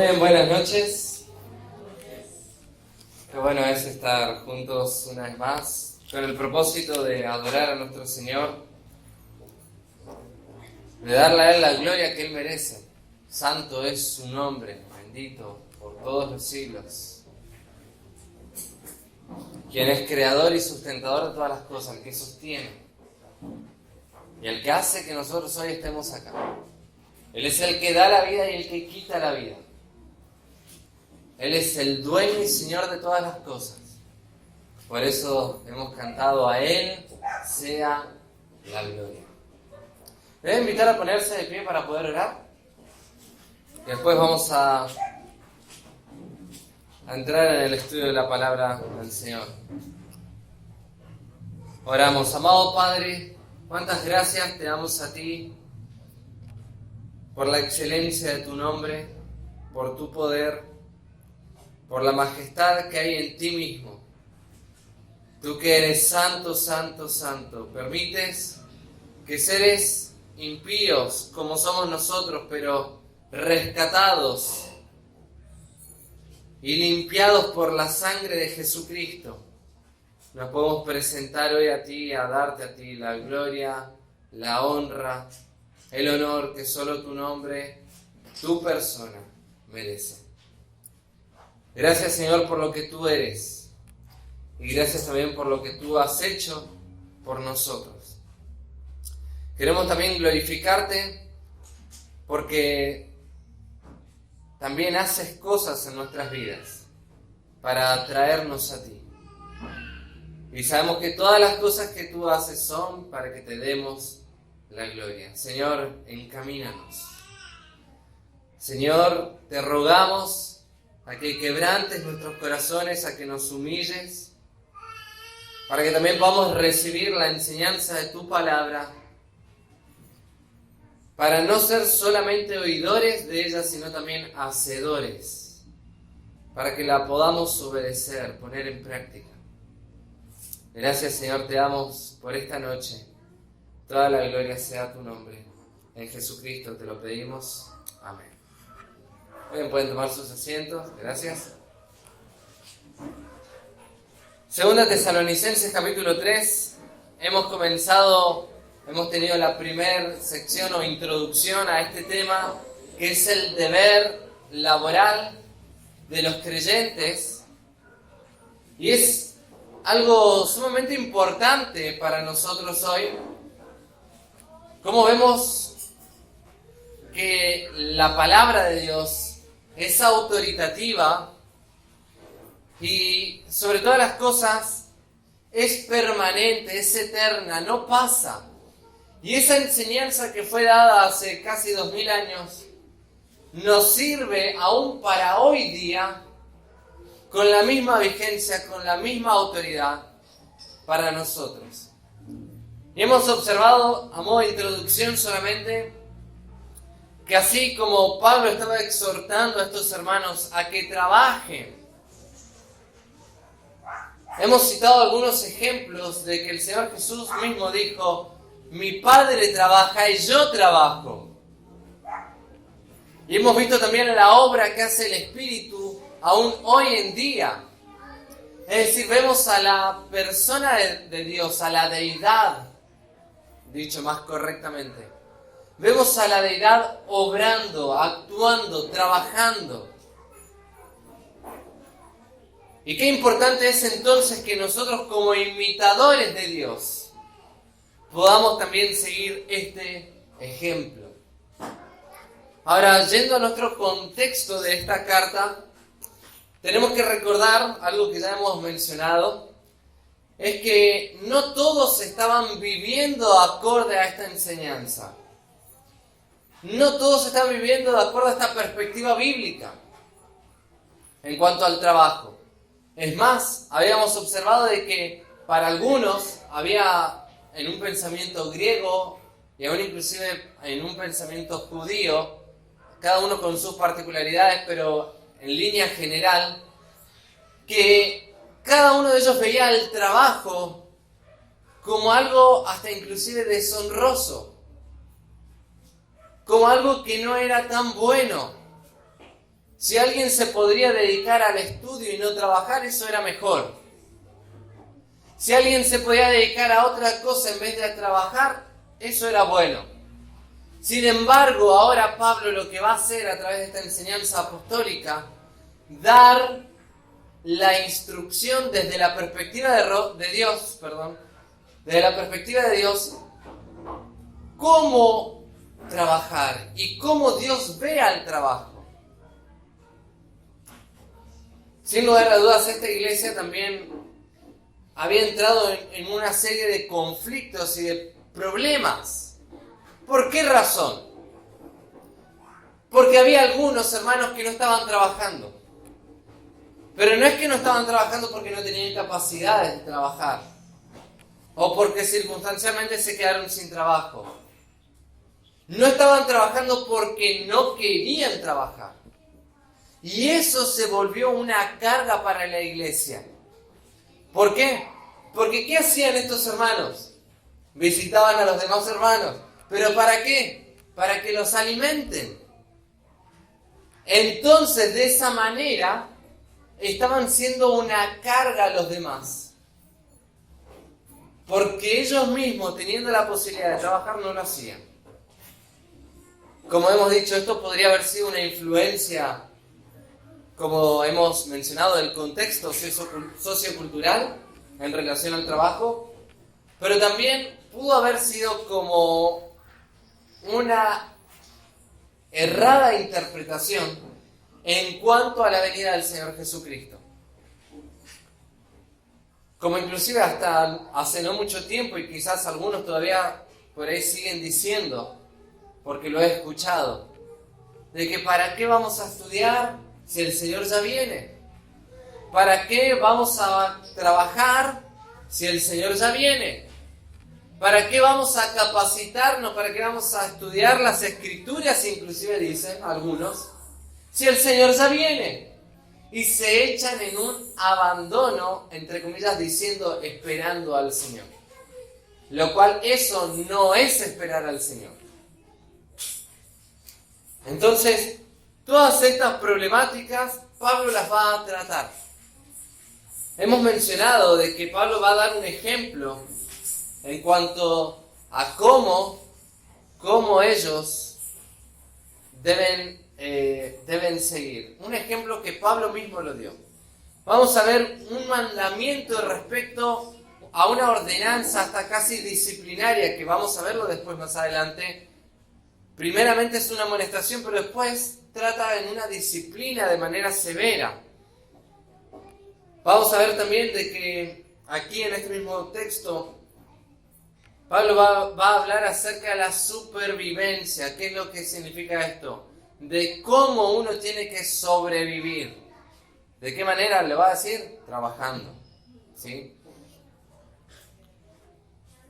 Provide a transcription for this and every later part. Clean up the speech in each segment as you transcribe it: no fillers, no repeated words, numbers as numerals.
Muy bien, buenas noches. Qué bueno es estar juntos una vez más con el propósito de adorar a nuestro Señor, de darle a Él la gloria que Él merece. Santo es su nombre, bendito por todos los siglos. Quien es creador y sustentador de todas las cosas, el que sostiene y el que hace que nosotros hoy estemos acá. Él es el que da la vida y el que quita la vida. Él es el dueño y Señor de todas las cosas. Por eso hemos cantado: a Él sea la gloria. Les voy a invitar a ponerse de pie para poder orar. Y después vamos a entrar en el estudio de la palabra del Señor. Oramos. Amado Padre, cuántas gracias te damos a ti por la excelencia de tu nombre, por tu poder, por la majestad que hay en ti mismo. Tú que eres santo, santo, santo, permites que seres impíos como somos nosotros, pero rescatados y limpiados por la sangre de Jesucristo, nos podemos presentar hoy a ti, a darte a ti la gloria, la honra, el honor que solo tu nombre, tu persona merece. Gracias, Señor, por lo que tú eres, y gracias también por lo que tú has hecho por nosotros. Queremos también glorificarte porque también haces cosas en nuestras vidas para atraernos a ti. Y sabemos que todas las cosas que tú haces son para que te demos la gloria. Señor, encamínanos. Señor, te rogamos a que quebrantes nuestros corazones, a que nos humilles, para que también podamos recibir la enseñanza de tu palabra, para no ser solamente oidores de ella, sino también hacedores, para que la podamos obedecer, poner en práctica. Gracias, Señor, te damos por esta noche. Toda la gloria sea a tu nombre. En Jesucristo te lo pedimos. Amén. Bien, pueden tomar sus asientos. Gracias. Segunda Tesalonicenses capítulo 3. Hemos tenido la primera sección o introducción a este tema, que es el deber laboral de los creyentes. Y es algo sumamente importante para nosotros hoy. Como vemos que la palabra de Dios es autoritativa y sobre todas las cosas es permanente, es eterna, no pasa. Y esa enseñanza que fue dada hace casi 2000 años nos sirve aún para hoy día con la misma vigencia, con la misma autoridad para nosotros. Y hemos observado, a modo de introducción solamente, que así como Pablo estaba exhortando a estos hermanos a que trabajen, hemos citado algunos ejemplos de que el Señor Jesús mismo dijo: mi Padre trabaja y yo trabajo. Y hemos visto también la obra que hace el Espíritu aún hoy en día. Es decir, vemos a la persona de Dios, a la deidad, dicho más correctamente. Vemos a la deidad obrando, actuando, trabajando. Y qué importante es entonces que nosotros, como imitadores de Dios, podamos también seguir este ejemplo. Ahora, yendo a nuestro contexto de esta carta, tenemos que recordar algo que ya hemos mencionado. Es que no todos estaban viviendo acorde a esta enseñanza. No todos están viviendo de acuerdo a esta perspectiva bíblica en cuanto al trabajo. Es más, habíamos observado de que para algunos había en un pensamiento griego y aún inclusive en un pensamiento judío, cada uno con sus particularidades, pero en línea general, que cada uno de ellos veía el trabajo como algo hasta inclusive como algo que no era tan bueno. Si alguien se podría dedicar al estudio y no trabajar, eso era mejor. Si alguien se podía dedicar a otra cosa en vez de a trabajar, eso era bueno. Sin embargo, ahora Pablo lo que va a hacer a través de esta enseñanza apostólica, dar la instrucción desde la perspectiva de Dios, desde la perspectiva de Dios, cómo trabajar y cómo Dios ve al trabajo. Sin lugar a dudas, esta iglesia también había entrado en una serie de conflictos y de problemas. ¿Por qué razón? Porque había algunos hermanos que no estaban trabajando. Pero no es que no estaban trabajando porque no tenían capacidades de trabajar, o porque circunstancialmente se quedaron sin trabajo. No estaban trabajando porque no querían trabajar. Y eso se volvió una carga para la iglesia. ¿Por qué? Porque ¿qué hacían estos hermanos? Visitaban a los demás hermanos. ¿Pero para qué? Para que los alimenten. Entonces, de esa manera, estaban siendo una carga a los demás. Porque ellos mismos, teniendo la posibilidad de trabajar, no lo hacían. Como hemos dicho, esto podría haber sido una influencia, como hemos mencionado, del contexto sociocultural en relación al trabajo, pero también pudo haber sido como una errada interpretación en cuanto a la venida del Señor Jesucristo. Como inclusive hasta hace no mucho tiempo, y quizás algunos todavía por ahí siguen diciendo, porque lo he escuchado, de que ¿para qué vamos a estudiar si el Señor ya viene? ¿Para qué vamos a trabajar si el Señor ya viene? ¿Para qué vamos a capacitarnos? ¿Para qué vamos a estudiar las Escrituras? Inclusive dicen algunos, si el Señor ya viene. Y se echan en un abandono, entre comillas, diciendo esperando al Señor. Lo cual eso no es esperar al Señor. Entonces, todas estas problemáticas Pablo las va a tratar. Hemos mencionado de que Pablo va a dar un ejemplo en cuanto a cómo ellos deben seguir. Un ejemplo que Pablo mismo lo dio. Vamos a ver un mandamiento respecto a una ordenanza hasta casi disciplinaria, que vamos a verlo después más adelante. Primeramente es una amonestación, pero después trata en una disciplina de manera severa. Vamos a ver también de que aquí en este mismo texto Pablo va a hablar acerca de la supervivencia. ¿Qué es lo que significa esto? De cómo uno tiene que sobrevivir. ¿De qué manera le va a decir? Trabajando. ¿Sí?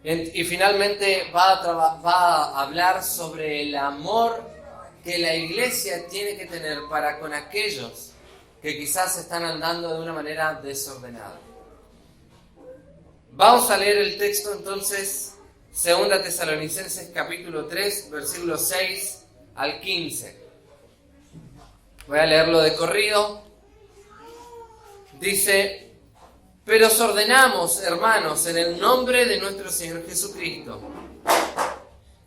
Y finalmente va a hablar sobre el amor que la iglesia tiene que tener para con aquellos que quizás están andando de una manera desordenada. Vamos a leer el texto entonces, 2 Tesalonicenses capítulo 3, versículos 6 al 15. Voy a leerlo de corrido. Dice: pero os ordenamos, hermanos, en el nombre de nuestro Señor Jesucristo,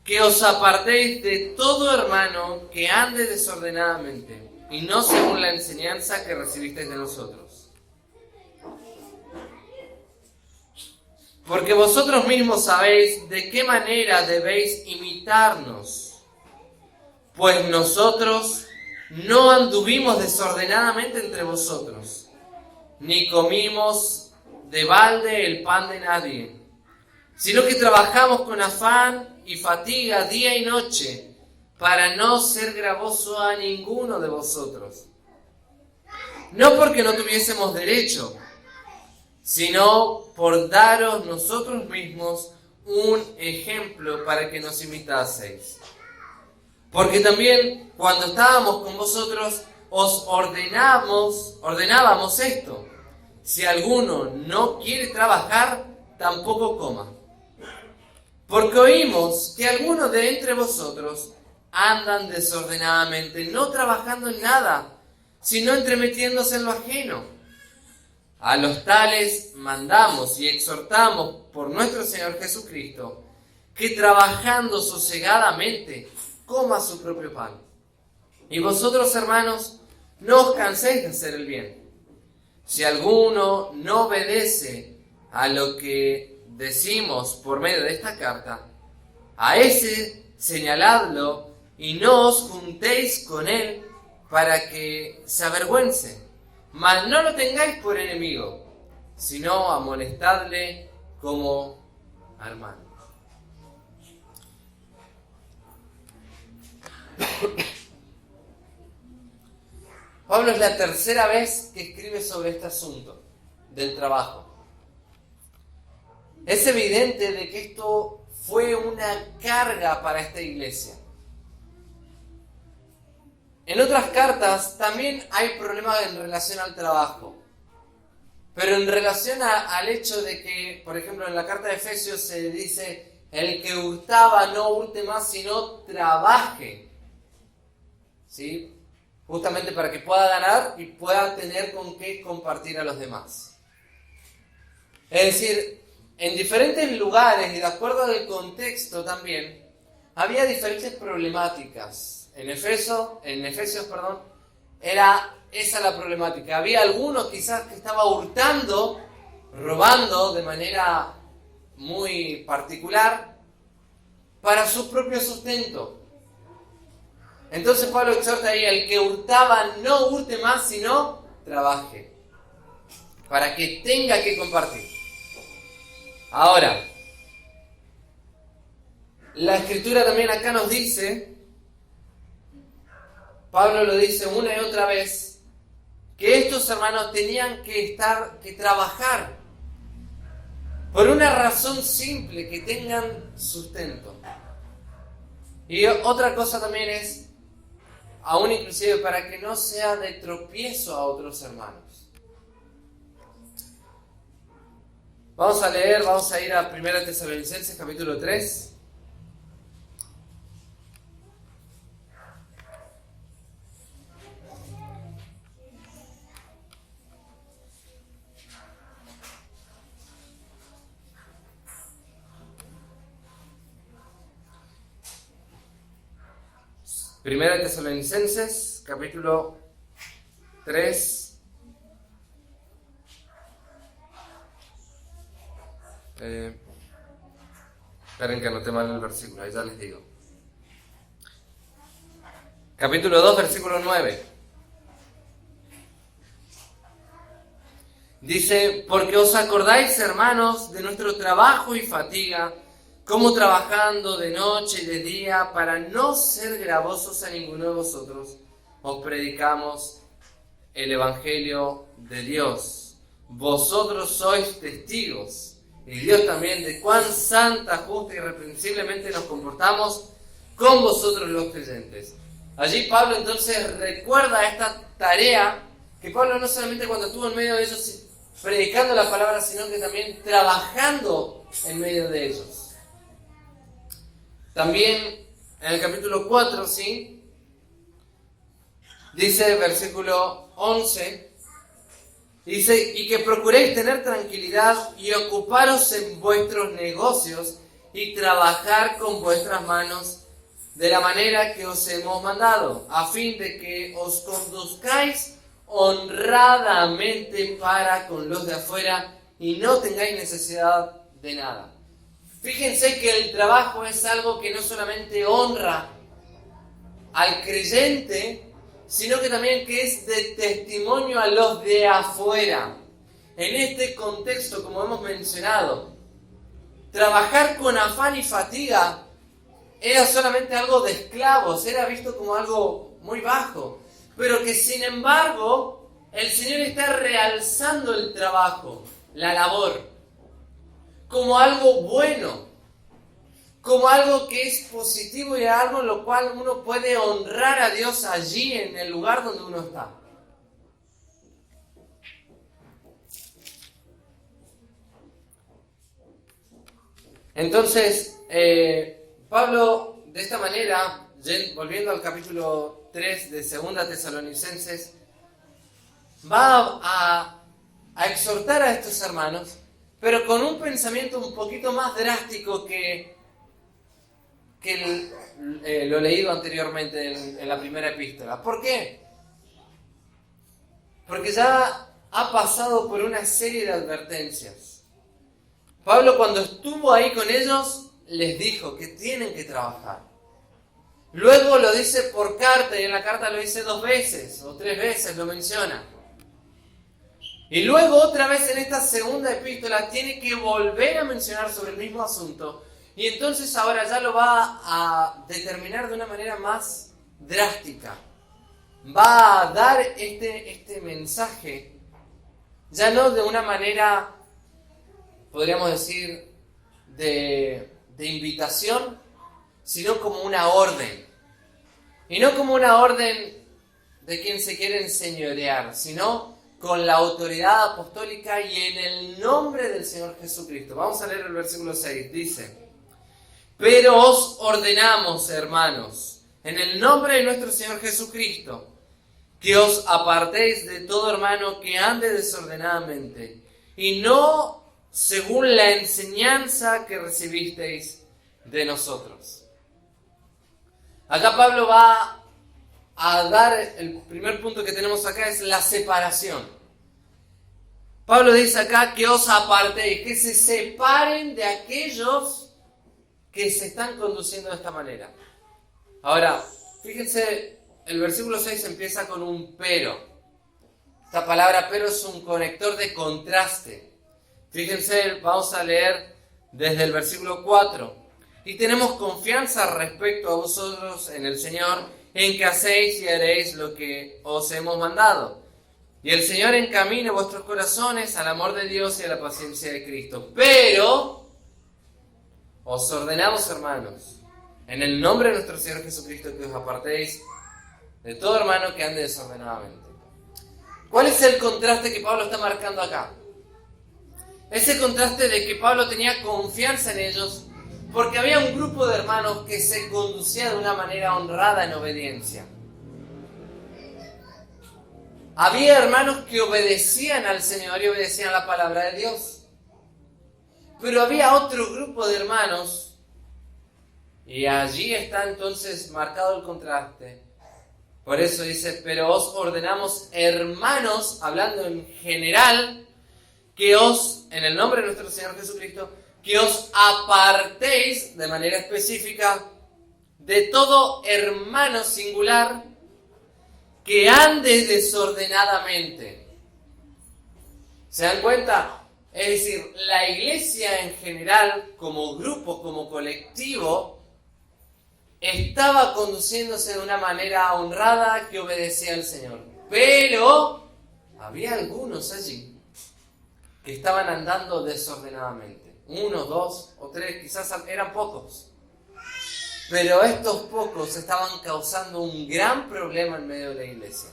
que os apartéis de todo hermano que ande desordenadamente, y no según la enseñanza que recibisteis de nosotros. Porque vosotros mismos sabéis de qué manera debéis imitarnos, pues nosotros no anduvimos desordenadamente entre vosotros, ni comimos de balde el pan de nadie, sino que trabajamos con afán y fatiga día y noche, para no ser gravoso a ninguno de vosotros. No porque no tuviésemos derecho, sino por daros nosotros mismos un ejemplo para que nos imitaseis. Porque también cuando estábamos con vosotros os ordenábamos esto: si alguno no quiere trabajar, tampoco coma. Porque oímos que algunos de entre vosotros andan desordenadamente, no trabajando en nada, sino entremetiéndose en lo ajeno. A los tales mandamos y exhortamos por nuestro Señor Jesucristo, que trabajando sosegadamente coma su propio pan. Y vosotros, hermanos, no os canséis de hacer el bien. Si alguno no obedece a lo que decimos por medio de esta carta, a ese señaladlo y no os juntéis con él para que se avergüence. Mas no lo tengáis por enemigo, sino amonestadle como hermano. Pablo es la tercera vez que escribe sobre este asunto del trabajo. Es evidente de que esto fue una carga para esta iglesia. En otras cartas también hay problemas en relación al trabajo. Pero en relación al hecho de que, por ejemplo, en la carta de Efesios se dice: el que hurtaba no hurte más, sino trabaje. ¿Sí? Justamente para que pueda ganar y pueda tener con qué compartir a los demás. Es decir, en diferentes lugares y de acuerdo al contexto también, había diferentes problemáticas. En Efesios, era esa la problemática. Había algunos quizás que estaba hurtando, robando de manera muy particular para su propio sustento. Entonces Pablo exhorta ahí: el que hurtaba no hurte más, sino trabaje, para que tenga que compartir. Ahora, la Escritura también acá nos dice, Pablo lo dice una y otra vez, que estos hermanos tenían que trabajar por una razón simple: que tengan sustento. Y otra cosa también es, aún inclusive, para que no sea de tropiezo a otros hermanos. Vamos a ir a 1 Tesalonicenses capítulo 3. Primera Tesalonicenses, capítulo 3. Esperen que anoté mal el versículo, ahí ya les digo. Capítulo 2, versículo 9. Dice: porque os acordáis, hermanos, de nuestro trabajo y fatiga, como trabajando de noche y de día, para no ser gravosos a ninguno de vosotros, os predicamos el Evangelio de Dios. Vosotros sois testigos, y Dios también, de cuán santa, justa y irreprensiblemente nos comportamos con vosotros los creyentes. Allí Pablo entonces recuerda esta tarea que Pablo no solamente cuando estuvo en medio de ellos predicando la palabra, sino que también trabajando en medio de ellos. También en el capítulo 4, ¿sí? Dice, versículo 11, dice: y que procuréis tener tranquilidad y ocuparos en vuestros negocios y trabajar con vuestras manos de la manera que os hemos mandado, a fin de que os conduzcáis honradamente para con los de afuera y no tengáis necesidad de nada. Fíjense que el trabajo es algo que no solamente honra al creyente, sino que también que es de testimonio a los de afuera. En este contexto, como hemos mencionado, trabajar con afán y fatiga era solamente algo de esclavos, era visto como algo muy bajo, pero que sin embargo el Señor está realzando el trabajo, la labor, como algo bueno, como algo que es positivo y algo en lo cual uno puede honrar a Dios allí en el lugar donde uno está. Entonces, Pablo, de esta manera, volviendo al capítulo 3 de 2 Tesalonicenses, va a exhortar a estos hermanos, pero con un pensamiento un poquito más drástico que lo leído anteriormente en la primera epístola. ¿Por qué? Porque ya ha pasado por una serie de advertencias. Pablo, cuando estuvo ahí con ellos, les dijo que tienen que trabajar. Luego lo dice por carta, y en la carta lo dice 2 veces o 3 veces, lo menciona. Y luego otra vez en esta segunda epístola tiene que volver a mencionar sobre el mismo asunto. Y entonces ahora ya lo va a determinar de una manera más drástica. Va a dar este mensaje, ya no de una manera, podríamos decir, de invitación, sino como una orden. Y no como una orden de quien se quiere enseñorear, sino con la autoridad apostólica y en el nombre del Señor Jesucristo. Vamos a leer el versículo 6, dice: pero os ordenamos, hermanos, en el nombre de nuestro Señor Jesucristo, que os apartéis de todo hermano que ande desordenadamente, y no según la enseñanza que recibisteis de nosotros. Acá Pablo va a dar, el primer punto que tenemos acá es la separación. Pablo dice acá que os apartéis, que se separen de aquellos que se están conduciendo de esta manera. Ahora, fíjense, el versículo 6 empieza con un pero. Esta palabra pero es un conector de contraste. Fíjense, vamos a leer desde el versículo 4. Y tenemos confianza respecto a vosotros en el Señor, en que hacéis y haréis lo que os hemos mandado. Y el Señor encamine vuestros corazones al amor de Dios y a la paciencia de Cristo. Pero os ordenamos, hermanos, en el nombre de nuestro Señor Jesucristo, que os apartéis de todo hermano que ande desordenadamente. ¿Cuál es el contraste que Pablo está marcando acá? Ese contraste de que Pablo tenía confianza en ellos porque había un grupo de hermanos que se conducía de una manera honrada en obediencia. Había hermanos que obedecían al Señor y obedecían la palabra de Dios. Pero había otro grupo de hermanos, y allí está entonces marcado el contraste. Por eso dice, pero os ordenamos, hermanos, hablando en general, que os, en el nombre de nuestro Señor Jesucristo, que os apartéis de manera específica de todo hermano singular que ande desordenadamente. ¿Se dan cuenta? Es decir, la iglesia en general, como grupo, como colectivo, estaba conduciéndose de una manera honrada que obedecía al Señor. Pero había algunos allí que estaban andando desordenadamente. 1, 2 o 3, quizás eran pocos. Pero estos pocos estaban causando un gran problema en medio de la iglesia.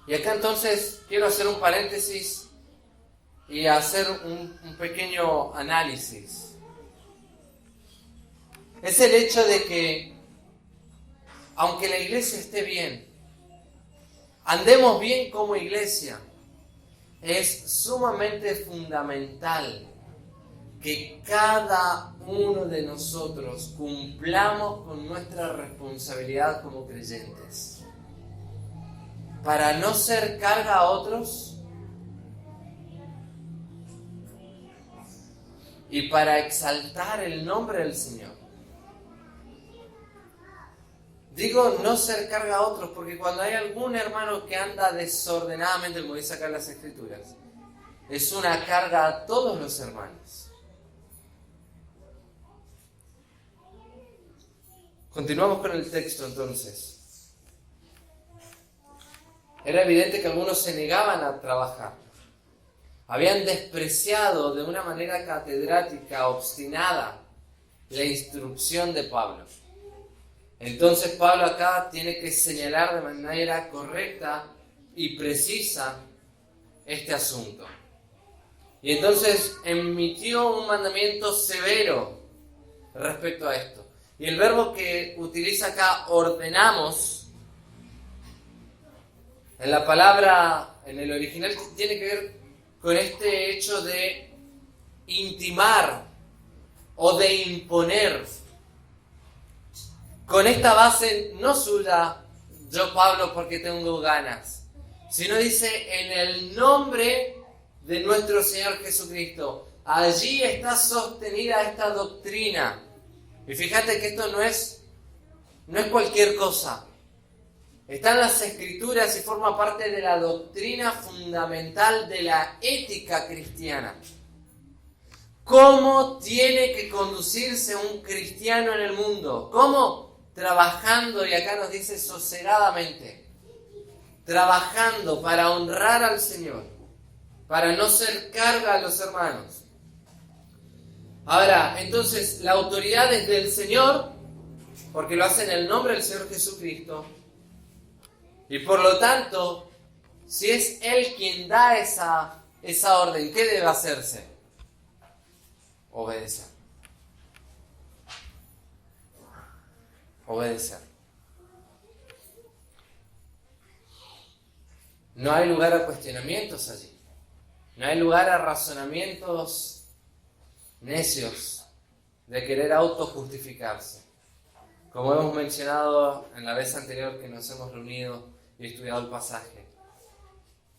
Y acá entonces quiero hacer un paréntesis y hacer un pequeño análisis. Es el hecho de que, aunque la iglesia esté bien, andemos bien como iglesia, es sumamente fundamental que cada uno de nosotros cumplamos con nuestra responsabilidad como creyentes, para no ser carga a otros y para exaltar el nombre del Señor. Digo no ser carga a otros porque cuando hay algún hermano que anda desordenadamente, como dice acá en las Escrituras, es una carga a todos los hermanos. Continuamos con el texto entonces. Era evidente que algunos se negaban a trabajar. Habían despreciado de una manera catedrática, obstinada, la instrucción de Pablo. Entonces Pablo acá tiene que señalar de manera correcta y precisa este asunto. Y entonces emitió un mandamiento severo respecto a esto. Y el verbo que utiliza acá, ordenamos, En la palabra, en el original, tiene que ver con este hecho de intimar o de imponer. Con esta base no suya, yo Pablo porque tengo ganas, sino dice en el nombre de nuestro Señor Jesucristo. Allí está sostenida esta doctrina. Y fíjate que esto no es cualquier cosa. Está en las Escrituras y forma parte de la doctrina fundamental de la ética cristiana. ¿Cómo tiene que conducirse un cristiano en el mundo? ¿Cómo? Trabajando, y acá nos dice sosegadamente, trabajando para honrar al Señor, para no ser carga a los hermanos. Ahora, entonces, la autoridad es del Señor, porque lo hace en el nombre del Señor Jesucristo. Y por lo tanto, si es Él quien da esa orden, ¿qué debe hacerse? Obedecer. Obedecer. No hay lugar a cuestionamientos allí. No hay lugar a razonamientos necios de querer autojustificarse. Como hemos mencionado en la vez anterior que nos hemos reunido y estudiado el pasaje,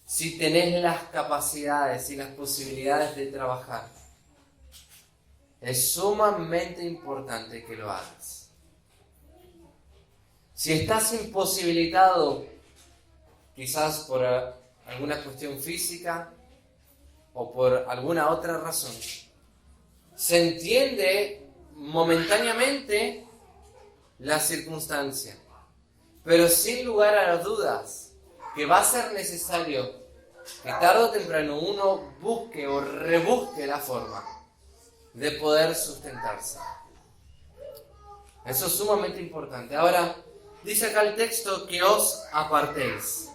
si tenés las capacidades y las posibilidades de trabajar, es sumamente importante que lo hagas. Si estás imposibilitado, quizás por alguna cuestión física o por alguna otra razón, se entiende momentáneamente la circunstancia, pero sin lugar a las dudas que va a ser necesario que tarde o temprano uno busque o rebusque la forma de poder sustentarse. Eso es sumamente importante. Ahora, dice acá el texto que os apartéis.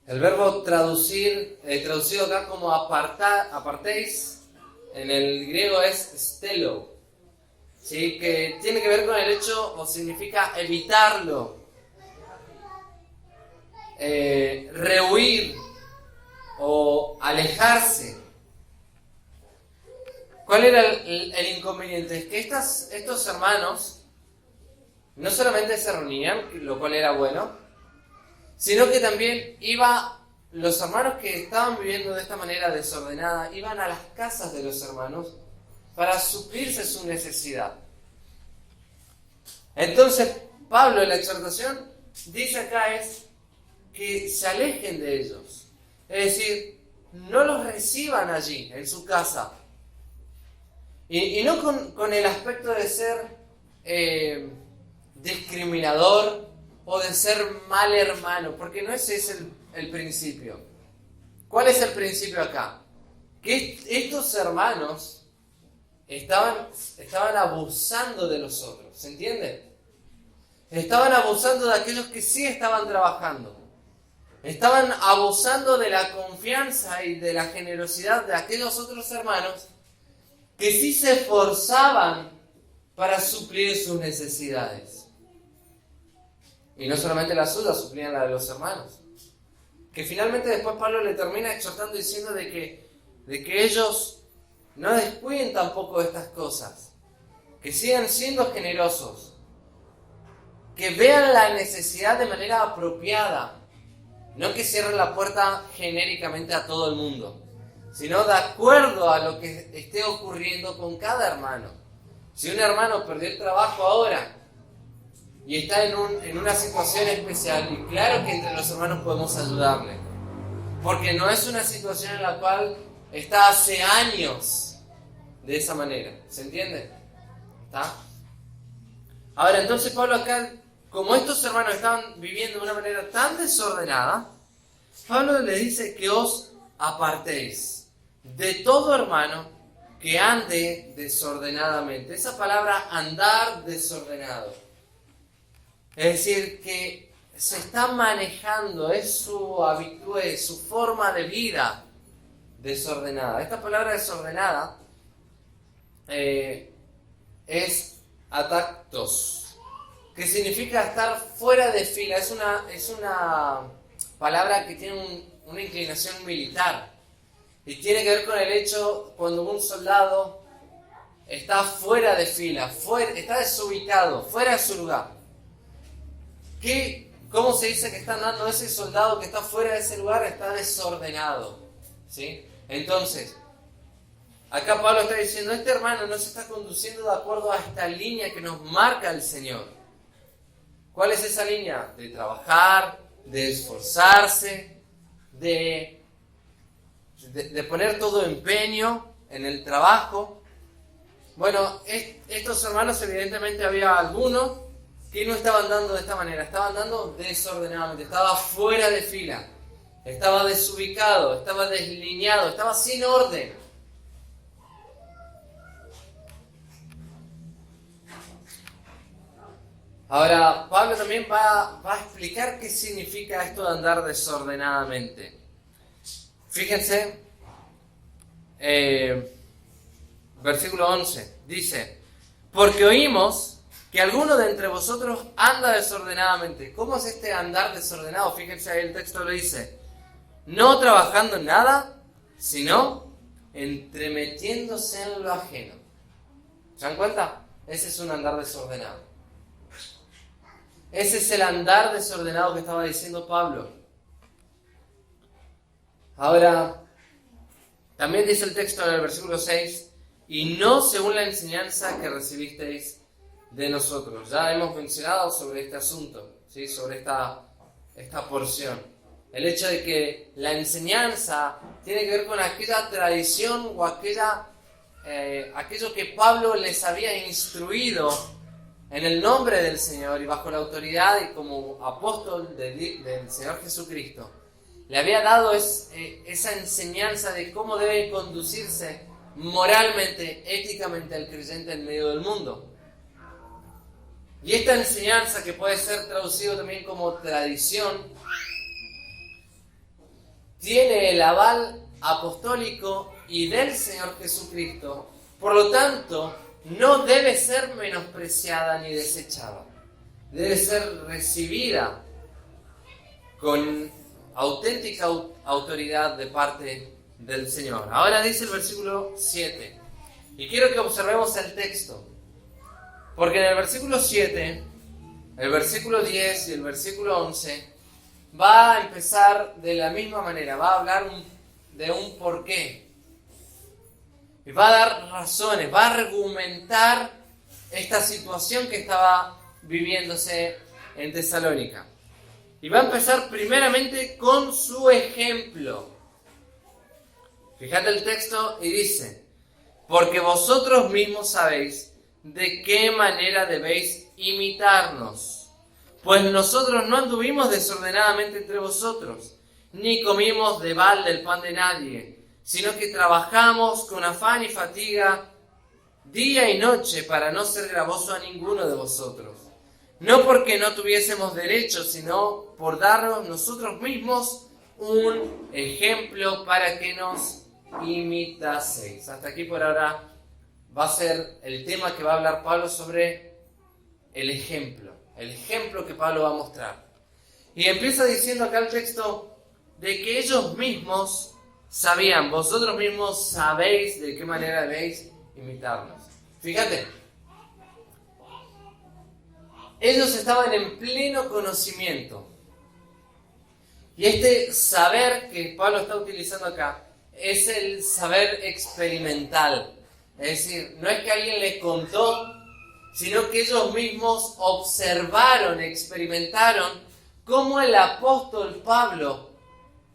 El verbo traducido acá como apartéis, en el griego es stelo, ¿sí? Que tiene que ver con el hecho, o significa evitarlo, rehuir o alejarse. ¿Cuál era el inconveniente? Es que estos hermanos no solamente se reunían, lo cual era bueno, sino que también los hermanos que estaban viviendo de esta manera desordenada, iban a las casas de los hermanos para suplirse su necesidad. Entonces, Pablo en la exhortación dice acá es que se alejen de ellos. Es decir, no los reciban allí, en su casa. Y no con el aspecto de ser discriminador o de ser mal hermano, porque no ese es el principio. ¿Cuál es el principio acá? Que estos hermanos estaban abusando de los otros, ¿se entiende? Estaban abusando de aquellos que sí estaban trabajando. Estaban abusando de la confianza y de la generosidad de aquellos otros hermanos que sí se esforzaban para suplir sus necesidades. Y no solamente las suyas, suplían la de los hermanos. Que finalmente después Pablo le termina exhortando diciendo de que ellos no descuiden tampoco estas cosas. Que sigan siendo generosos. Que vean la necesidad de manera apropiada. No que cierren la puerta genéricamente a todo el mundo, sino de acuerdo a lo que esté ocurriendo con cada hermano. Si un hermano perdió el trabajo ahora y está en una situación especial, y claro que entre los hermanos podemos ayudarle, porque no es una situación en la cual está hace años de esa manera. ¿Se entiende? ¿Está? Ahora, entonces Pablo acá, como estos hermanos estaban viviendo de una manera tan desordenada, Pablo les dice que os apartéis de todo hermano que ande desordenadamente. Esa palabra andar desordenado, es decir, que se está manejando, es su habitud, su forma de vida desordenada. Esta palabra desordenada es atactos, que significa estar fuera de fila. Es una palabra que tiene una inclinación militar y tiene que ver con el hecho cuando un soldado está fuera de fila, está desubicado, fuera de su lugar. ¿Cómo se dice que está andando ese soldado que está fuera de ese lugar? Está desordenado, ¿sí? Entonces, acá Pablo está diciendo, este hermano no se está conduciendo de acuerdo a esta línea que nos marca el Señor. ¿Cuál es esa línea? De trabajar, de esforzarse, de poner todo empeño en el trabajo. Bueno, estos hermanos evidentemente había algunos que no estaban andando de esta manera, estaban andando desordenadamente, estaba fuera de fila, estaba desubicado, estaba deslineado, estaba sin orden. Ahora, Pablo también va a explicar qué significa esto de andar desordenadamente. Fíjense, versículo 11, dice, porque oímos que alguno de entre vosotros anda desordenadamente. ¿Cómo es este andar desordenado? Fíjense, ahí el texto lo dice, no trabajando en nada, sino entremetiéndose en lo ajeno. ¿Se dan cuenta? Ese es un andar desordenado. Ese es el andar desordenado que estaba diciendo Pablo. Ahora, también dice el texto en el versículo 6, y no según la enseñanza que recibisteis de nosotros. Ya hemos mencionado sobre este asunto, ¿sí? Sobre esta porción. El hecho de que la enseñanza tiene que ver con aquella tradición o aquello que Pablo les había instruido en el nombre del Señor y bajo la autoridad y como apóstol del Señor Jesucristo. Le había dado esa enseñanza de cómo debe conducirse moralmente, éticamente el creyente en medio del mundo. Y esta enseñanza, que puede ser traducido también como tradición, tiene el aval apostólico y del Señor Jesucristo. Por lo tanto, no debe ser menospreciada ni desechada. Debe ser recibida con auténtica autoridad de parte del Señor. Ahora dice el versículo 7. Y quiero que observemos el texto. Porque en el versículo 7, el versículo 10 y el versículo 11 va a empezar de la misma manera. Va a hablar de un porqué. Y va a dar razones, va a argumentar esta situación que estaba viviéndose en Tesalónica. Y va a empezar primeramente con su ejemplo. Fíjate el texto y dice, porque vosotros mismos sabéis de qué manera debéis imitarnos. Pues nosotros no anduvimos desordenadamente entre vosotros, ni comimos de balde el pan de nadie, sino que trabajamos con afán y fatiga día y noche para no ser gravoso a ninguno de vosotros. No porque no tuviésemos derecho, sino por darnos nosotros mismos un ejemplo para que nos imitaseis. Hasta aquí por ahora va a ser el tema que va a hablar Pablo sobre el ejemplo que Pablo va a mostrar. Y empieza diciendo acá el texto de que ellos mismos sabían, vosotros mismos sabéis de qué manera debéis imitarnos. Fíjate, ellos estaban en pleno conocimiento. Y este saber que Pablo está utilizando acá es el saber experimental. Es decir, no es que alguien les contó, sino que ellos mismos observaron, experimentaron cómo el apóstol Pablo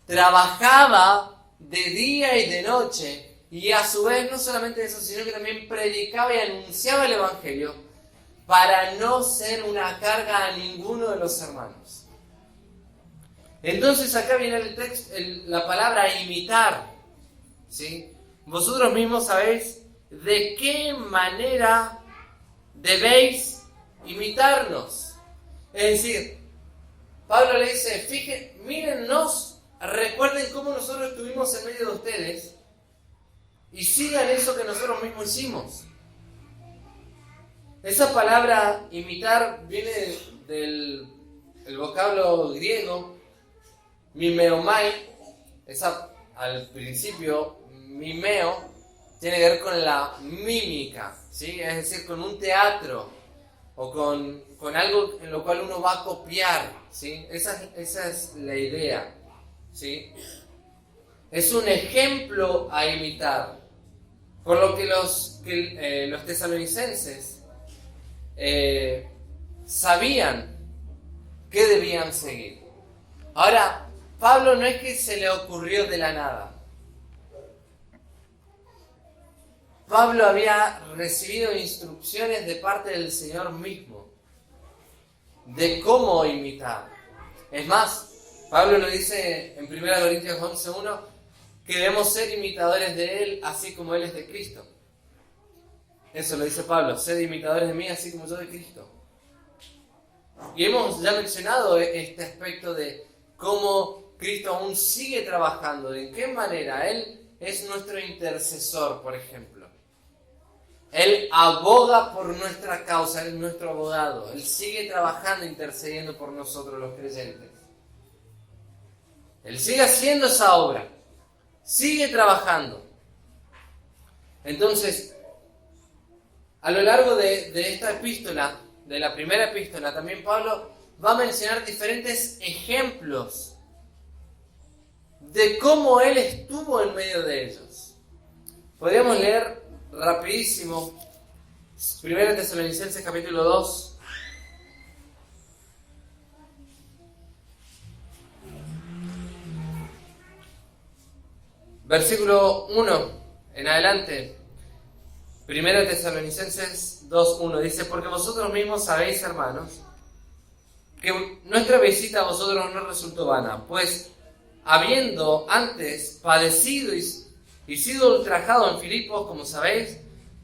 trabajaba de día y de noche, y a su vez no solamente eso, sino que también predicaba y anunciaba el Evangelio para no ser una carga a ninguno de los hermanos. Entonces acá viene el texto, la palabra imitar, ¿sí? Vosotros mismos sabéis de qué manera debéis imitarnos. Es decir, Pablo le dice, mírennos, recuerden cómo nosotros estuvimos en medio de ustedes y sigan eso que nosotros mismos hicimos. Esa palabra imitar viene del el vocablo griego mimeomai. Esa, al principio, mimeo, tiene que ver con la mímica, ¿sí? Es decir, con un teatro o con algo en lo cual uno va a copiar, ¿sí? Esa es la idea, ¿sí? Es un ejemplo a imitar. Por lo que los tesalonicenses sabían que debían seguir. Ahora, Pablo no es que se le ocurrió de la nada. Pablo había recibido instrucciones de parte del Señor mismo de cómo imitar. Es más, Pablo lo dice en 1 Corintios 11:1 que debemos ser imitadores de Él así como Él es de Cristo. Eso lo dice Pablo, sed imitadores de mí así como yo de Cristo. Y hemos ya mencionado este aspecto de cómo Cristo aún sigue trabajando, de qué manera Él es nuestro intercesor, por ejemplo. Él aboga por nuestra causa, Él es nuestro abogado. Él sigue trabajando, intercediendo por nosotros los creyentes. Él sigue haciendo esa obra, sigue trabajando. Entonces, a lo largo de esta epístola, de la primera epístola, también Pablo va a mencionar diferentes ejemplos de cómo Él estuvo en medio de ellos. Podríamos leer rapidísimo 1 Tesalonicenses capítulo 2. Versículo 1 en adelante. 1 Tesalonicenses 2:1 dice: porque vosotros mismos sabéis, hermanos, que nuestra visita a vosotros no resultó vana, pues habiendo antes padecido y sido ultrajado en Filipos, como sabéis,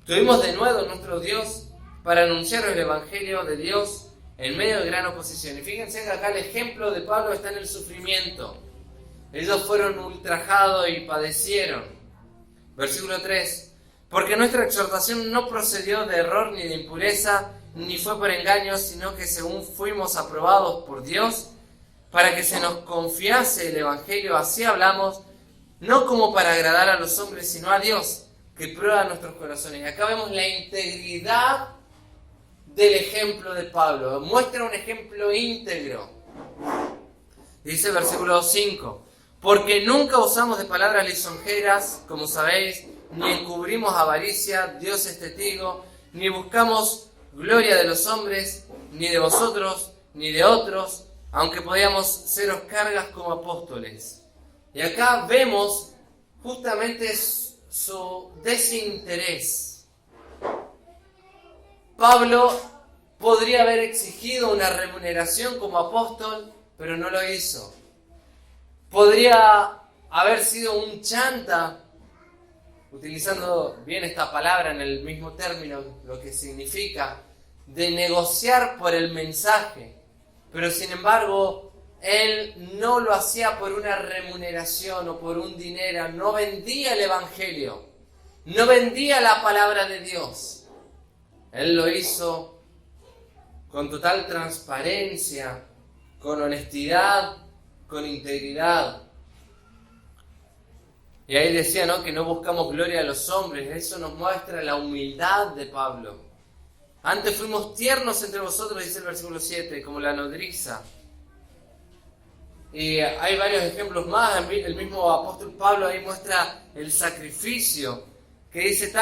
tuvimos de nuevo nuestro Dios para anunciaros el Evangelio de Dios en medio de gran oposición. Y fíjense que acá el ejemplo de Pablo está en el sufrimiento. Ellos fueron ultrajados y padecieron. Versículo 3. Porque nuestra exhortación no procedió de error ni de impureza, ni fue por engaño, sino que según fuimos aprobados por Dios, para que se nos confiase el Evangelio, así hablamos, no como para agradar a los hombres, sino a Dios, que prueba nuestros corazones. Y acá vemos la integridad del ejemplo de Pablo. Muestra un ejemplo íntegro. Dice el versículo 5. Porque nunca usamos de palabras lisonjeras, como sabéis, ni encubrimos avaricia, Dios es testigo, ni buscamos gloria de los hombres, ni de vosotros, ni de otros, aunque podíamos seros cargas como apóstoles. Y acá vemos justamente su desinterés. Pablo podría haber exigido una remuneración como apóstol, pero no lo hizo. Podría haber sido un chanta, utilizando bien esta palabra en el mismo término, lo que significa, de negociar por el mensaje. Pero sin embargo, él no lo hacía por una remuneración o por un dinero, no vendía el Evangelio, no vendía la palabra de Dios. Él lo hizo con total transparencia, con honestidad, con integridad. Y ahí decía, ¿no?, que no buscamos gloria a los hombres. Eso nos muestra la humildad de Pablo. Antes fuimos tiernos entre vosotros, dice el versículo 7, como la nodriza. Y hay varios ejemplos más. El mismo apóstol Pablo ahí muestra el sacrificio, que dice,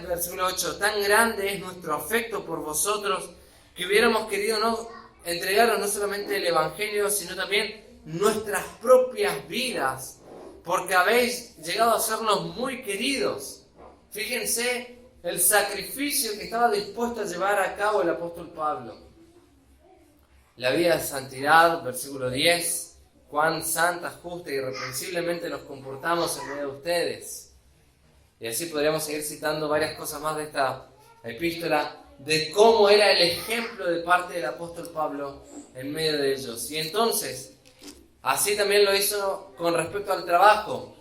versículo 8, tan grande es nuestro afecto por vosotros, que hubiéramos querido no entregaros no solamente el Evangelio, sino también nuestras propias vidas, porque habéis llegado a sernos muy queridos. Fíjense el sacrificio que estaba dispuesto a llevar a cabo el apóstol Pablo. La vida de santidad, versículo 10, cuán santa, justa y irreprensiblemente nos comportamos en medio de ustedes. Y así podríamos seguir citando varias cosas más de esta epístola, de cómo era el ejemplo de parte del apóstol Pablo en medio de ellos. Y entonces, así también lo hizo con respecto al trabajo,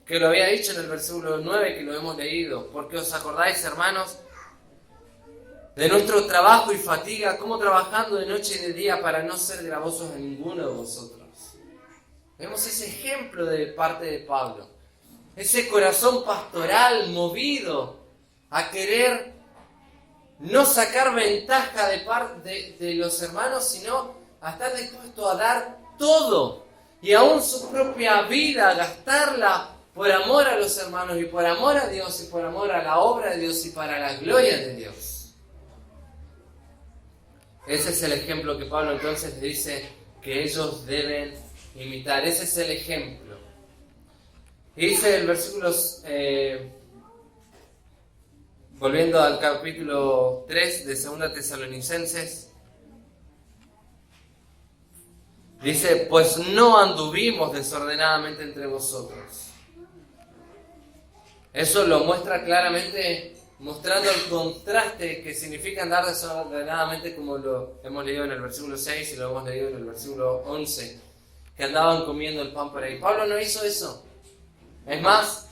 que lo había dicho en el versículo 9 que lo hemos leído. Porque os acordáis, hermanos, de nuestro trabajo y fatiga, como trabajando de noche y de día para no ser gravosos a ninguno de vosotros. Vemos ese ejemplo de parte de Pablo, ese corazón pastoral movido a querer no sacar ventaja de parte de los hermanos, sino a estar dispuesto a dar todo y aún su propia vida, a gastarla por amor a los hermanos y por amor a Dios y por amor a la obra de Dios y para la gloria de Dios. Ese es el ejemplo que Pablo entonces le dice que ellos deben imitar. Ese es el ejemplo. Y dice el versículo, volviendo al capítulo 3 de 2 Tesalonicenses, dice, pues no anduvimos desordenadamente entre vosotros. Eso lo muestra claramente, mostrando el contraste que significa andar desordenadamente, como lo hemos leído en el versículo 6 y lo hemos leído en el versículo 11, que andaban comiendo el pan por ahí. Pablo no hizo eso. Es más,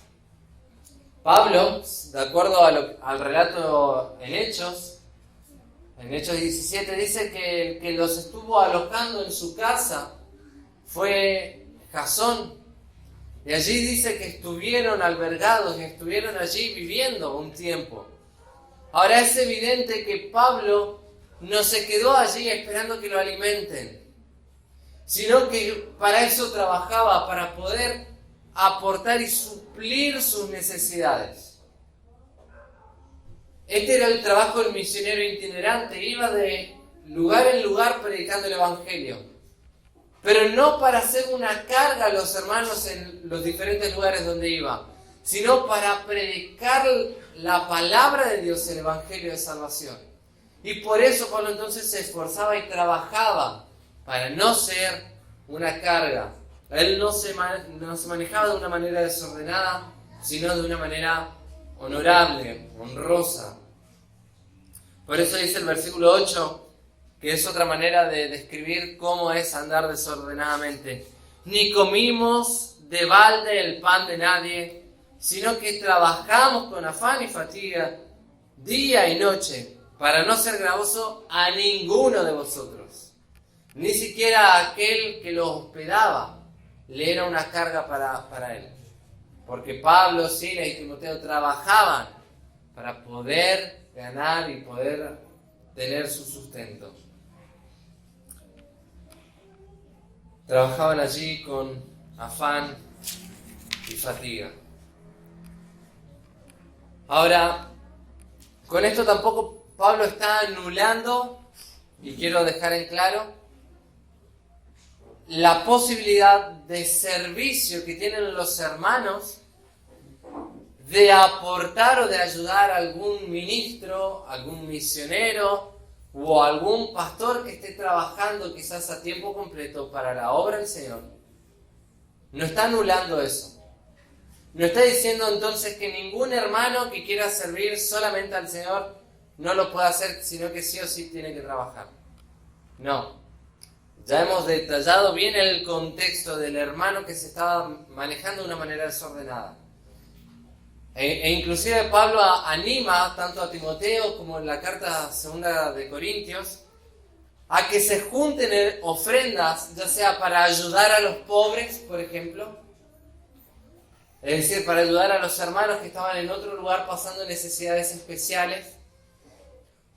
Pablo, de acuerdo al relato en Hechos 17, dice que el que los estuvo alojando en su casa fue Jasón. Y allí dice que estuvieron albergados y estuvieron allí viviendo un tiempo. Ahora es evidente que Pablo no se quedó allí esperando que lo alimenten, sino que para eso trabajaba, para poder aportar y suplir sus necesidades. Este era el trabajo del misionero itinerante, iba de lugar en lugar predicando el evangelio, pero no para hacer una carga a los hermanos en los diferentes lugares donde iba, sino para predicar la palabra de Dios, el evangelio de salvación. Y por eso Pablo entonces se esforzaba y trabajaba para no ser una carga. Él no se manejaba de una manera desordenada, sino de una manera honorable, honrosa. Por eso dice el versículo 8, que es otra manera de describir cómo es andar desordenadamente. Ni comimos de balde el pan de nadie, sino que trabajamos con afán y fatiga día y noche, para no ser gravoso a ninguno de vosotros. Ni siquiera a aquel que lo hospedaba le era una carga para él. Porque Pablo, Silas y Timoteo trabajaban para poder ganar y poder tener su sustento. Trabajaban allí con afán y fatiga. Ahora, con esto tampoco Pablo está anulando, y quiero dejar en claro, la posibilidad de servicio que tienen los hermanos de aportar o de ayudar a algún ministro, algún misionero o algún pastor que esté trabajando quizás a tiempo completo para la obra del Señor. No está anulando eso. No está diciendo entonces que ningún hermano que quiera servir solamente al Señor no lo puede hacer, sino que sí o sí tiene que trabajar. No. Ya hemos detallado bien el contexto del hermano que se estaba manejando de una manera desordenada. E inclusive Pablo anima tanto a Timoteo como en la carta 2 de Corintios a que se junten ofrendas, ya sea para ayudar a los pobres, por ejemplo, es decir, para ayudar a los hermanos que estaban en otro lugar pasando necesidades especiales,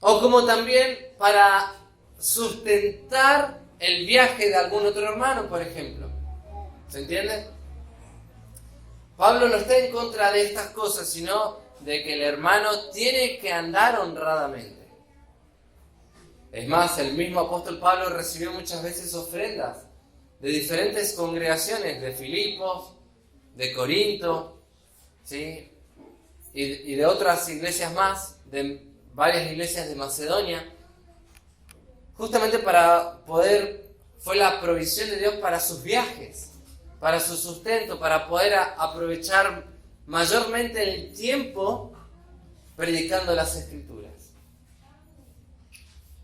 o como también para sustentar el viaje de algún otro hermano, por ejemplo. ¿Se entiende? Pablo no está en contra de estas cosas, sino de que el hermano tiene que andar honradamente. Es más, el mismo apóstol Pablo recibió muchas veces ofrendas de diferentes congregaciones, de Filipos, de Corinto, ¿sí? y de otras iglesias más, de varias iglesias de Macedonia, justamente para poder, fue la provisión de Dios para sus viajes, para su sustento, para poder aprovechar mayormente el tiempo predicando las Escrituras.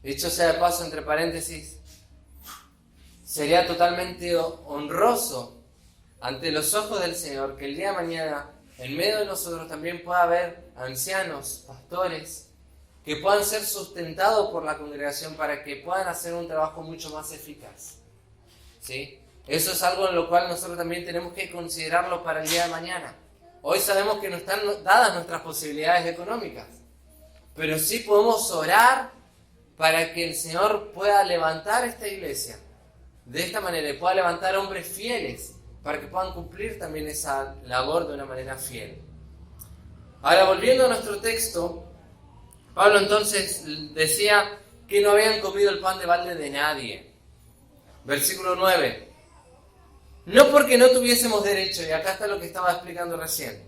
Dicho sea de paso, entre paréntesis, sería totalmente honroso ante los ojos del Señor que el día de mañana en medio de nosotros también pueda haber ancianos, pastores, que puedan ser sustentados por la congregación para que puedan hacer un trabajo mucho más eficaz. ¿Sí? Eso es algo en lo cual nosotros también tenemos que considerarlo para el día de mañana. Hoy sabemos que no están dadas nuestras posibilidades económicas, pero sí podemos orar para que el Señor pueda levantar esta iglesia de esta manera y pueda levantar hombres fieles para que puedan cumplir también esa labor de una manera fiel. Ahora, volviendo a nuestro texto, Pablo entonces decía que no habían comido el pan de balde de nadie. Versículo 9. No porque no tuviésemos derecho, y acá está lo que estaba explicando recién.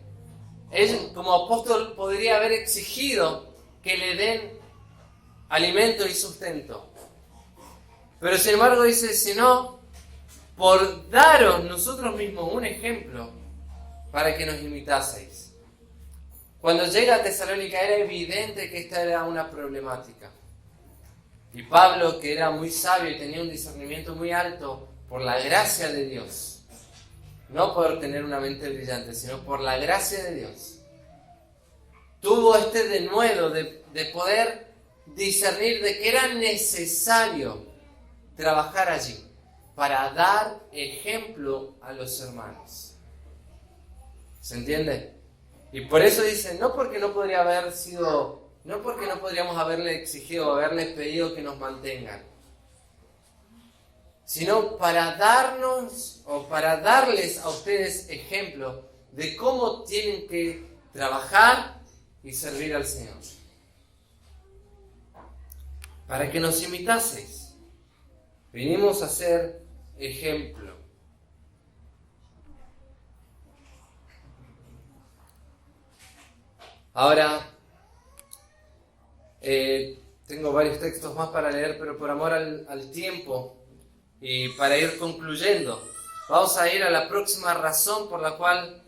Él, como apóstol, podría haber exigido que le den alimento y sustento. Pero sin embargo dice, sino por daros nosotros mismos un ejemplo para que nos imitaseis. Cuando llega a Tesalónica era evidente que esta era una problemática. Y Pablo, que era muy sabio y tenía un discernimiento muy alto por la gracia de Dios, no por tener una mente brillante, sino por la gracia de Dios, tuvo este denuedo de poder discernir de que era necesario trabajar allí para dar ejemplo a los hermanos. ¿Se entiende? Y por eso dice, no porque no podríamos haberle exigido o haberles pedido que nos mantengan, sino para darnos o para darles a ustedes ejemplo de cómo tienen que trabajar y servir al Señor. Para que nos imitaseis. Vinimos a ser ejemplo. Ahora, tengo varios textos más para leer, pero por amor al tiempo y para ir concluyendo, vamos a ir a la próxima razón por la cual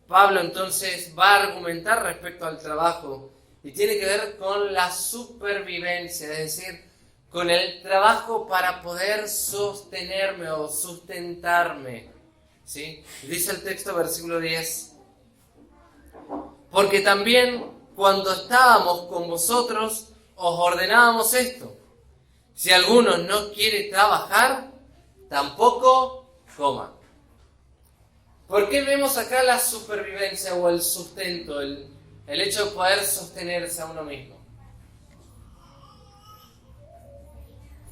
Pablo entonces va a argumentar respecto al trabajo, y tiene que ver con la supervivencia, es decir, con el trabajo para poder sostenerme o sustentarme. ¿Sí? Dice el texto, versículo 10. Porque también cuando estábamos con vosotros os ordenábamos esto: si alguno no quiere trabajar, tampoco coma. ¿Por qué vemos acá la supervivencia o el sustento, el hecho de poder sostenerse a uno mismo?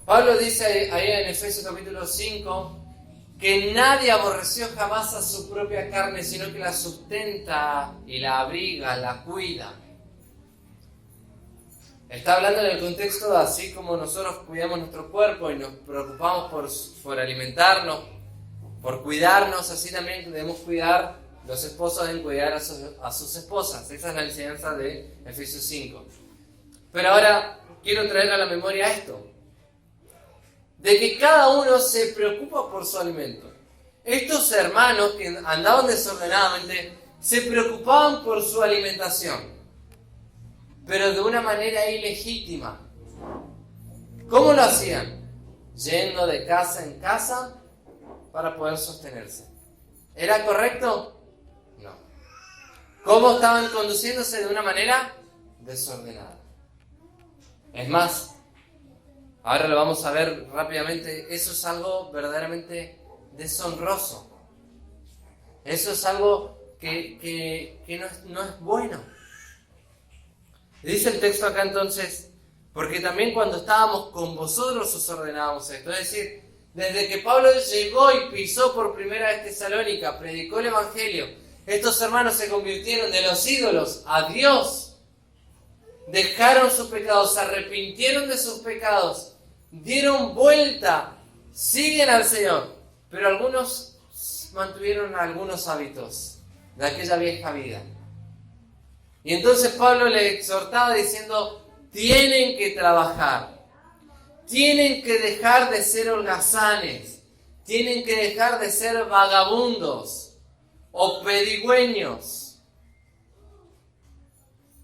Pablo dice ahí en Efesios capítulo 5 que nadie aborreció jamás a su propia carne, sino que la sustenta y la abriga, la cuida. Está hablando en el contexto de así como nosotros cuidamos nuestro cuerpo y nos preocupamos por alimentarnos, por cuidarnos, así también debemos cuidar, los esposos deben cuidar a sus esposas. Esa es la enseñanza de Efesios 5. Pero ahora quiero traer a la memoria esto, de que cada uno se preocupa por su alimento. Estos hermanos que andaban desordenadamente se preocupaban por su alimentación, pero de una manera ilegítima. ¿Cómo lo hacían? Yendo de casa en casa para poder sostenerse. ¿Era correcto? No. ¿Cómo estaban conduciéndose? De una manera desordenada. Es más, ahora lo vamos a ver rápidamente, eso es algo verdaderamente deshonroso. Eso es algo que no es bueno. Dice el texto acá entonces, porque también cuando estábamos con vosotros os ordenábamos esto. Es decir, desde que Pablo llegó y pisó por primera vez Tesalónica, predicó el Evangelio, estos hermanos se convirtieron de los ídolos a Dios. Dejaron sus pecados, se arrepintieron de sus pecados, dieron vuelta, siguen al Señor, pero algunos mantuvieron algunos hábitos de aquella vieja vida. Y entonces Pablo le exhortaba diciendo, tienen que trabajar, tienen que dejar de ser holgazanes, tienen que dejar de ser vagabundos o pedigüeños.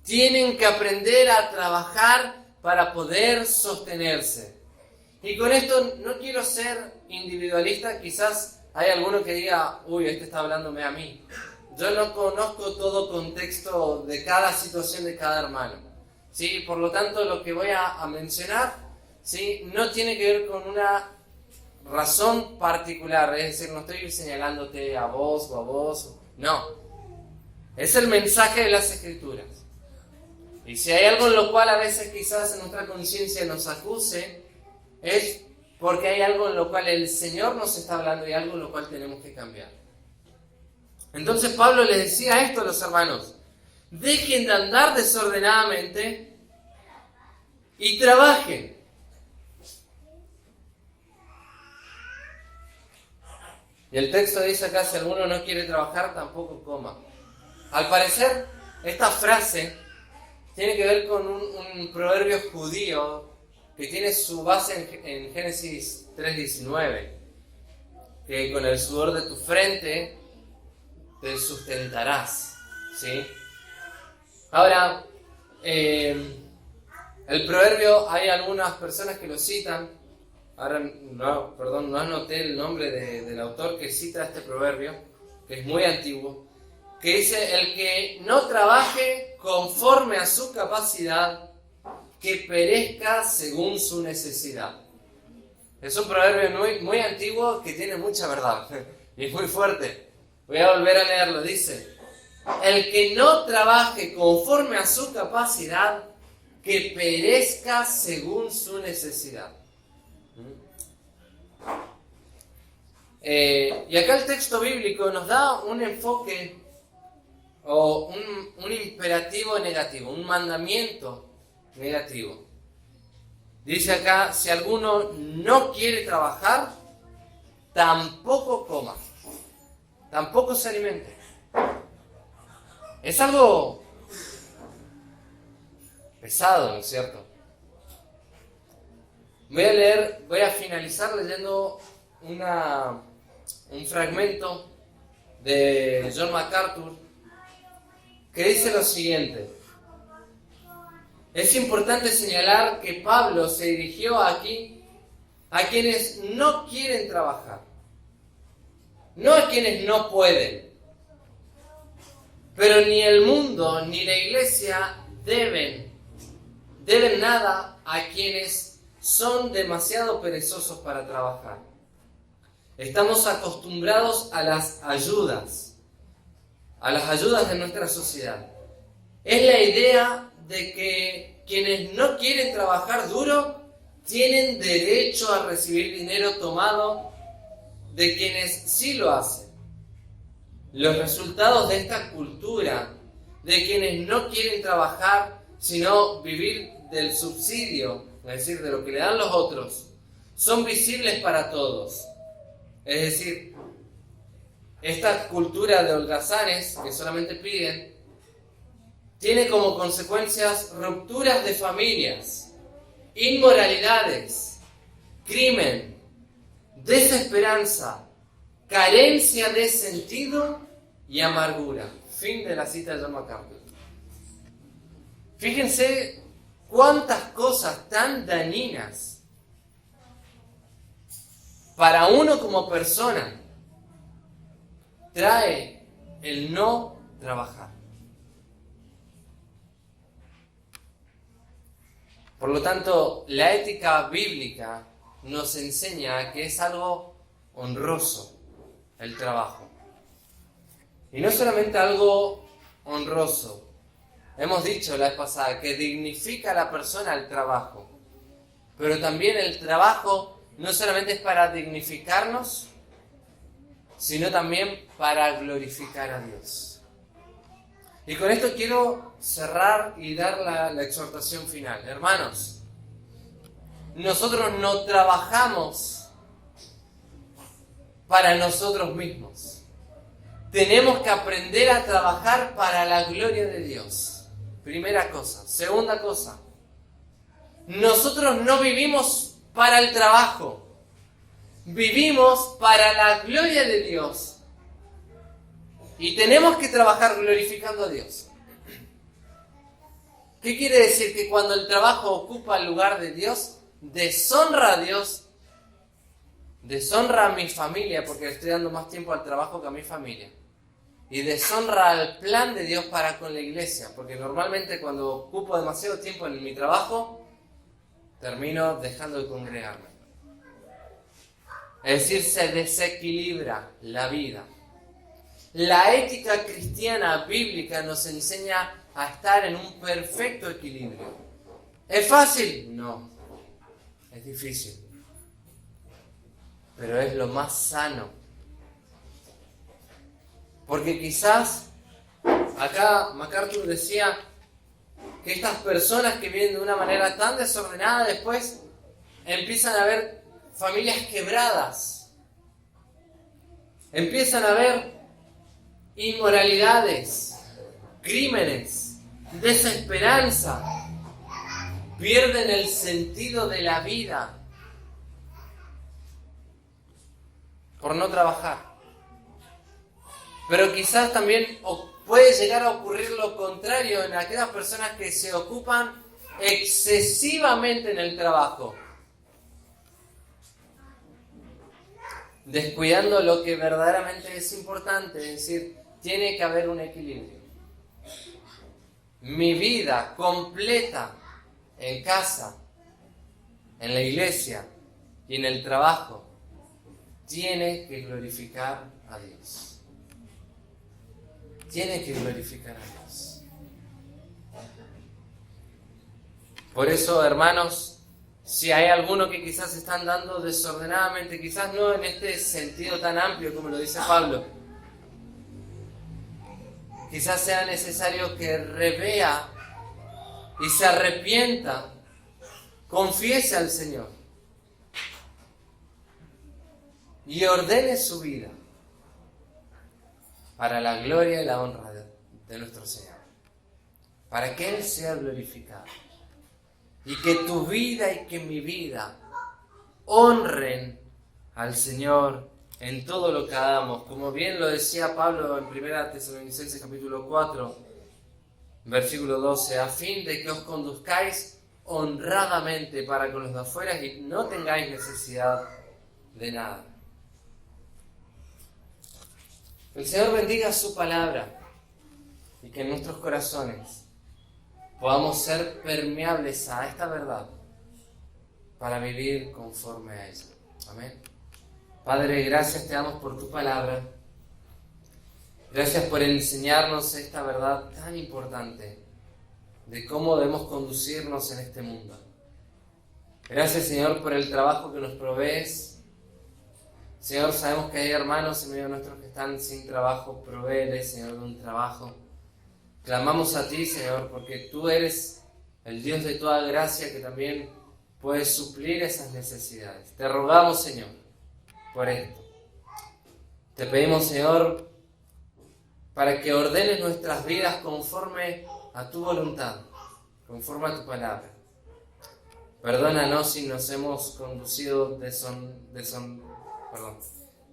Tienen que aprender a trabajar para poder sostenerse. Y con esto no quiero ser individualista, quizás hay alguno que diga, uy, este está hablándome a mí. Yo no conozco todo contexto de cada situación de cada hermano. ¿sí? Por lo tanto, lo que voy a mencionar, ¿sí? No tiene que ver con una razón particular, es decir, no estoy señalándote a vos o a vos, no. Es el mensaje de las Escrituras. Y si hay algo en lo cual a veces quizás en nuestra conciencia nos acuse, es porque hay algo en lo cual el Señor nos está hablando y algo en lo cual tenemos que cambiar. Entonces Pablo les decía esto a los hermanos: dejen de andar desordenadamente y trabajen. Y el texto dice acá: si alguno no quiere trabajar, tampoco coma. Al parecer, esta frase tiene que ver con un proverbio judío que tiene su base en Génesis 3:19, que con el sudor de tu frente te sustentarás, ¿sí? Ahora, el proverbio, hay algunas personas que lo citan. Ahora, no anoté el nombre del autor que cita este proverbio, que es muy antiguo, que dice: el que no trabaje conforme a su capacidad, que perezca según su necesidad. Es un proverbio muy, muy antiguo que tiene mucha verdad y es muy fuerte. Voy a volver a leerlo. Dice: el que no trabaje conforme a su capacidad, que perezca según su necesidad. Y acá el texto bíblico nos da un enfoque o un imperativo negativo, un mandamiento negativo. Dice acá: si alguno no quiere trabajar, tampoco coma, tampoco se alimente. Es algo pesado, ¿no es cierto? Voy a finalizar leyendo un fragmento de John MacArthur que dice lo siguiente: es importante señalar que Pablo se dirigió aquí a quienes no quieren trabajar, no a quienes no pueden. Pero ni el mundo ni la iglesia deben nada a quienes son demasiado perezosos para trabajar. Estamos acostumbrados a las ayudas de nuestra sociedad. Es la idea de que quienes no quieren trabajar duro tienen derecho a recibir dinero tomado de quienes sí lo hacen. Los resultados de esta cultura de quienes no quieren trabajar sino vivir del subsidio, es decir, de lo que le dan los otros, son visibles para todos. Es decir, esta cultura de holgazanes que solamente piden tiene como consecuencias rupturas de familias, inmoralidades, crimen, desesperanza, carencia de sentido y amargura. Fin de la cita de John MacArthur. Fíjense cuántas cosas tan dañinas para uno como persona trae el no trabajar. Por lo tanto, la ética bíblica nos enseña que es algo honroso el trabajo. Y no solamente algo honroso. Hemos dicho la vez pasada que dignifica a la persona el trabajo. Pero también el trabajo no solamente es para dignificarnos, sino también para glorificar a Dios. Y con esto quiero cerrar y dar la exhortación final. Hermanos, nosotros no trabajamos para nosotros mismos. Tenemos que aprender a trabajar para la gloria de Dios. Primera cosa. Segunda cosa. Nosotros no vivimos para el trabajo. Vivimos para la gloria de Dios. Y tenemos que trabajar glorificando a Dios. ¿Qué quiere decir? Que cuando el trabajo ocupa el lugar de Dios, deshonra a Dios, deshonra a mi familia, porque le estoy dando más tiempo al trabajo que a mi familia. y deshonra al plan de Dios para con la iglesia, porque normalmente cuando ocupo demasiado tiempo en mi trabajo, termino dejando de congregarme. Es decir, se desequilibra la vida. La ética cristiana bíblica nos enseña a estar en un perfecto equilibrio. ¿Es fácil? No. Es difícil. Pero es lo más sano. Porque quizás, acá MacArthur decía que estas personas que viven de una manera tan desordenada después empiezan a ver familias quebradas. Empiezan a ver inmoralidades, crímenes, desesperanza. Pierden el sentido de la vida por no trabajar. Pero quizás también puede llegar a ocurrir lo contrario en aquellas personas que se ocupan excesivamente en el trabajo, descuidando lo que verdaderamente es importante, es decir, tiene que haber un equilibrio. Mi vida completa en casa, en la iglesia y en el trabajo tiene que glorificar a Dios. Tiene que glorificar a Dios. Por eso, hermanos, si hay alguno que quizás están dando desordenadamente, quizás no en este sentido tan amplio como lo dice Pablo, quizás sea necesario que revea y se arrepienta, confiese al Señor y ordene su vida para la gloria y la honra de nuestro Señor, para que Él sea glorificado y que tu vida y que mi vida honren al Señor en todo lo que hagamos, como bien lo decía Pablo en 1 Tesalonicenses capítulo 4, versículo 12, a fin de que os conduzcáis honradamente para con los de afuera y no tengáis necesidad de nada. El Señor bendiga su palabra y que en nuestros corazones podamos ser permeables a esta verdad para vivir conforme a ella. Amén. Padre, gracias te damos por tu palabra. Gracias por enseñarnos esta verdad tan importante de cómo debemos conducirnos en este mundo. Gracias, Señor, por el trabajo que nos provees. Señor, sabemos que hay hermanos en medio de nuestros que están sin trabajo. Provéele, Señor, de un trabajo. Clamamos a ti, Señor, porque tú eres el Dios de toda gracia que también puedes suplir esas necesidades. Te rogamos, Señor, por esto. Te pedimos, Señor, para que ordenes nuestras vidas conforme a tu voluntad, conforme a tu palabra. Perdónanos si nos hemos conducido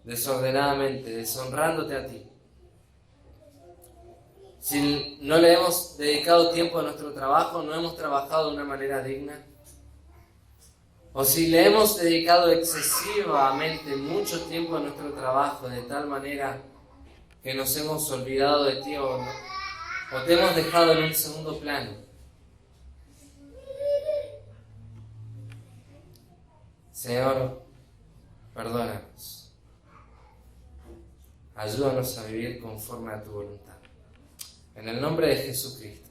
desordenadamente, deshonrándote a ti. Si no le hemos dedicado tiempo a nuestro trabajo, no hemos trabajado de una manera digna, o si le hemos dedicado excesivamente mucho tiempo a nuestro trabajo de tal manera que nos hemos olvidado de ti o te hemos dejado en un segundo plano. Señor, perdónanos. Ayúdanos a vivir conforme a tu voluntad. En el nombre de Jesucristo.